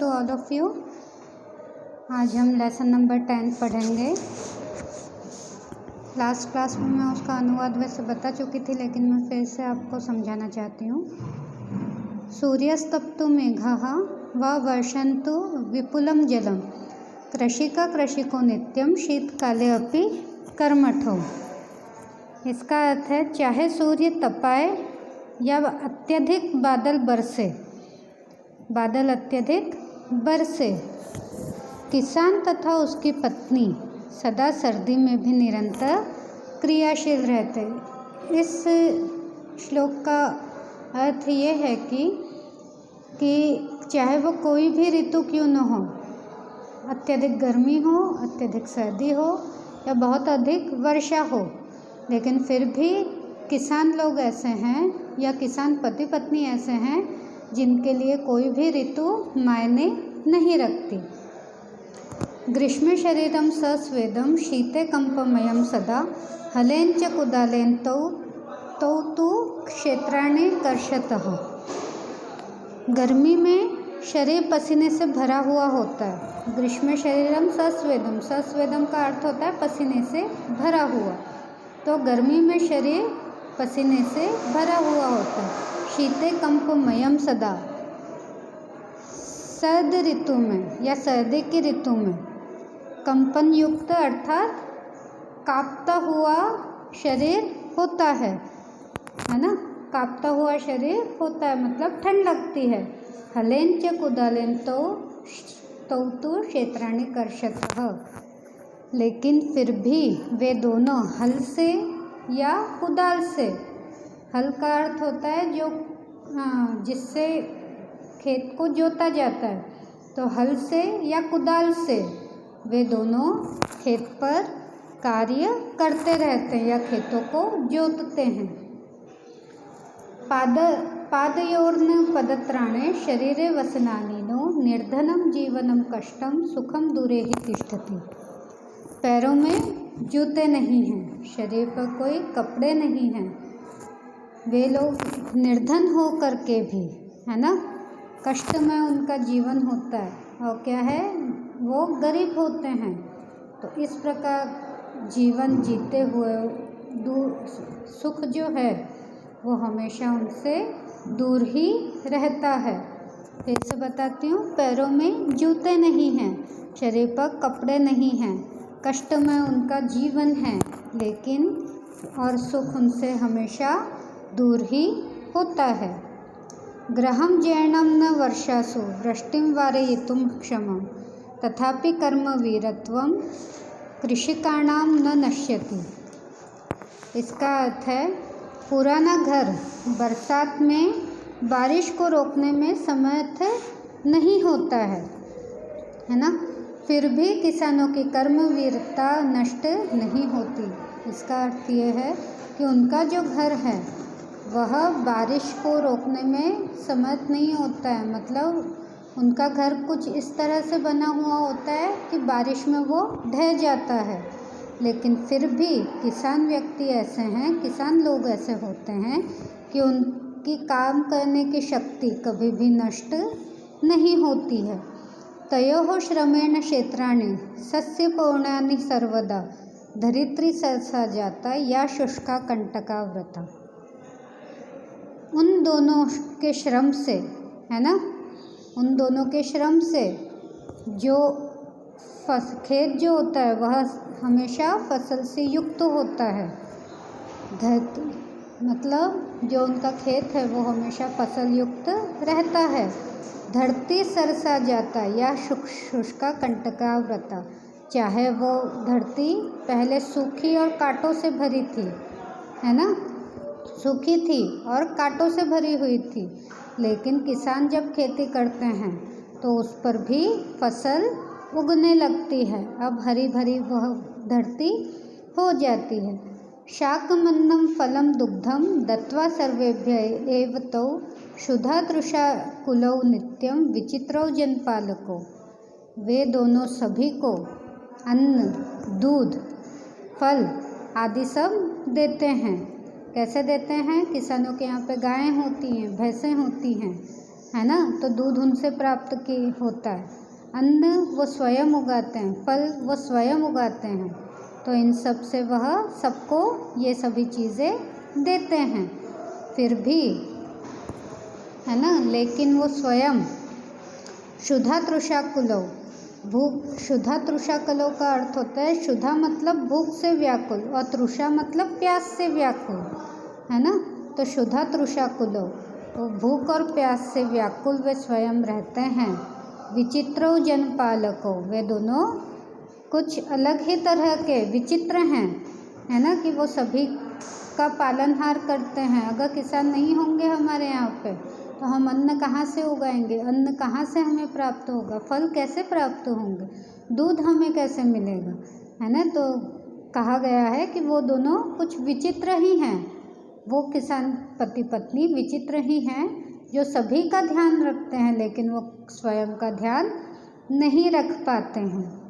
To all of you. आज हम lesson number 10 पढ़ेंगे। लास्ट क्लास में मैं उसका अनुवाद वैसे बता चुकी थी, लेकिन मैं फिर से आपको समझाना चाहती हूँ। सूर्यस्तप्तु मेघाः वा वर्षन्तु विपुलं जलम, कृषिका कृषिको नित्यम शीतकाले अपि कर्मठो। इसका अर्थ है, चाहे सूर्य तपाए या अत्यधिक बादल अत्यधिक बरसे, किसान तथा उसकी पत्नी सदा सर्दी में भी निरंतर क्रियाशील रहते। इस श्लोक का अर्थ ये है कि चाहे वो कोई भी ऋतु क्यों न हो, अत्यधिक गर्मी हो, अत्यधिक सर्दी हो या बहुत अधिक वर्षा हो, लेकिन फिर भी किसान लोग ऐसे हैं या किसान पति पत्नी ऐसे हैं जिनके लिए कोई भी ऋतु मायने नहीं रखती। ग्रीष्मे शरीरम सस्वेदम शीते कंपमयम सदा हलेन च कुदालेन तौ तु क्षेत्राणि कर्षतः। गर्मी में शरीर पसीने से भरा हुआ होता है। ग्रीष्मे शरीरम सस्वेदम का अर्थ होता है पसीने से भरा हुआ। तो गर्मी में शरीर पसीने से भरा हुआ होता है। शीते कंपमयम सदा, सर्द ऋतु में या सर्दी की ऋतु में कंपन युक्त अर्थात कांपता हुआ शरीर होता है ना। कांपता हुआ शरीर होता है मतलब ठंड लगती है। हलेन च कुदालेन तौ तु क्षेत्राणि कर्षतः। लेकिन फिर भी वे दोनों हल से या कुदाल से, हल का अर्थ होता है जो जिससे खेत को जोता जाता है, तो हल से या कुदाल से वे दोनों खेत पर कार्य करते रहते हैं या खेतों को जोतते हैं। पादयोर्न पदत्राणे शरीरे वसनानीनो निर्धनम जीवनम कष्टम सुखम दूरे ही तिष्ठति। पैरों में जूते नहीं हैं, शरीर पर कोई कपड़े नहीं हैं, वे लोग निर्धन हो करके भी, है ना, कष्ट में उनका जीवन होता है। और क्या है, वो गरीब होते हैं। तो इस प्रकार जीवन जीते हुए सुख जो है वो हमेशा उनसे दूर ही रहता है। फिर से बताती हूँ, पैरों में जूते नहीं हैं, शरीर पर कपड़े नहीं हैं, कष्ट में उनका जीवन है, लेकिन और सुख उनसे हमेशा दूर ही होता है। ग्रहम जैनम न वर्षासु वृष्टिम वारयितुम क्षमम तथापि कर्म वीरत्वम कृषिकाणाम न नश्यति। इसका अर्थ है, पुराना घर बरसात में बारिश को रोकने में समर्थ नहीं होता है ना, फिर भी किसानों की कर्म वीरता नष्ट नहीं होती। इसका अर्थ ये है कि उनका जो घर है वह बारिश को रोकने में समर्थ नहीं होता है। मतलब उनका घर कुछ इस तरह से बना हुआ होता है कि बारिश में वो ढह जाता है, लेकिन फिर भी किसान व्यक्ति ऐसे हैं, किसान लोग ऐसे होते हैं कि उनकी काम करने की शक्ति कभी भी नष्ट नहीं होती है। तयोः श्रमेण क्षेत्राणि सस्य पौर्णानि सर्वदा धरित्री सरसा जाता या शुष्का कंटका व्रता। उन दोनों के श्रम से, है ना, उन दोनों के श्रम से जो खेत जो होता है वह हमेशा फसल से युक्त होता है। धरती मतलब जो उनका खेत है वो हमेशा फसल युक्त रहता है। धरती सरसा जाता या शुष्का कंटका व्रता, चाहे वो धरती पहले सूखी और कांटों से भरी थी, है ना, सूखी थी और कांटों से भरी हुई थी, लेकिन किसान जब खेती करते हैं तो उस पर भी फसल उगने लगती है। अब हरी भरी वह धरती हो जाती है। शाकमन्नम फलम दुग्धम दत्वा सर्वेभ्य एव तौ क्षुधा तृषा कुलौ नित्यम विचित्रौ जनपालको। वे दोनों सभी को अन्न, दूध, फल आदि सब देते हैं। कैसे देते हैं? किसानों के यहाँ पे गायें होती हैं, भैंसें होती हैं, है ना, तो दूध उनसे प्राप्त की होता है। अन्न वो स्वयं उगाते हैं, फल वो स्वयं उगाते हैं, तो इन सब से वह सबको ये सभी चीज़ें देते हैं। फिर भी है ना, लेकिन वो स्वयं शुद्धा तृषा कुलौ, भूख शुद्धा तृषा कुलौ का अर्थ होता है, शुद्धा मतलब भूख से व्याकुल और तृषा मतलब प्यास से व्याकुल, है ना। तो शुद्धा तृषा कुलौ, तो भूख और प्यास से व्याकुल वे स्वयं रहते हैं। विचित्रो जनपालको, वे दोनों कुछ अलग ही तरह के विचित्र हैं, है ना, कि वो सभी का पालनहार करते हैं। अगर किसान नहीं होंगे हमारे यहाँ पे तो हम अन्न कहाँ से उगाएंगे, अन्न कहाँ से हमें प्राप्त होगा, फल कैसे प्राप्त होंगे, दूध हमें कैसे मिलेगा, है ना। तो कहा गया है कि वो दोनों कुछ विचित्र ही हैं, वो किसान पति पत्नी विचित्र ही हैं, जो सभी का ध्यान रखते हैं लेकिन वो स्वयं का ध्यान नहीं रख पाते हैं।